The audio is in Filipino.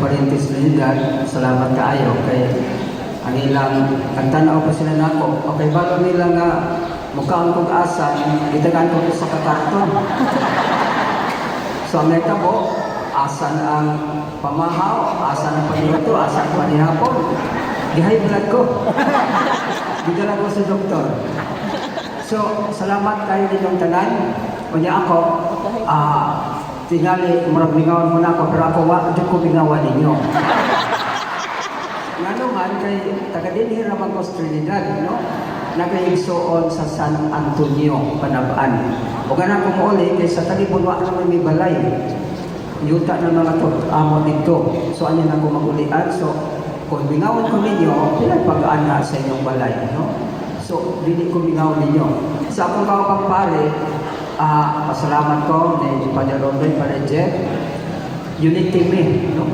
Parintis Trinidad, salamat kaayo kay ang ilang nagtanaw pa sila nako. Okay, bago nila nga mukhaon kong asa, itagan ko sa kakarton. So, may tabo, asan ang pamahaw, asan ang paniluto, asan ang panihapon. Di-high blood ko. Bigala ko sa doktor. So, salamat kayo ninyong tanan. Kunya ako, tingali, murag bingawan mo na ako, pero ako, di ko bingawan ninyo. Nga naman, kay taga-dinhi ramang ko sa Trinidad, no? Nagahigsoon sa San Antonio, Panabaan. O ganang kumuuli, kay sa talibon, wala naman may balay. Yuta na mga amo dito. So, ano na ko magulian. So, kung bingawan ko ninyo, pinagpagaan na sa inyong balay, no? So, hindi ko bingawan ninyo. Sa akong kawapang pare, pasalamat ko ni Padre Rondoy, Padre Jeff, unity me, no?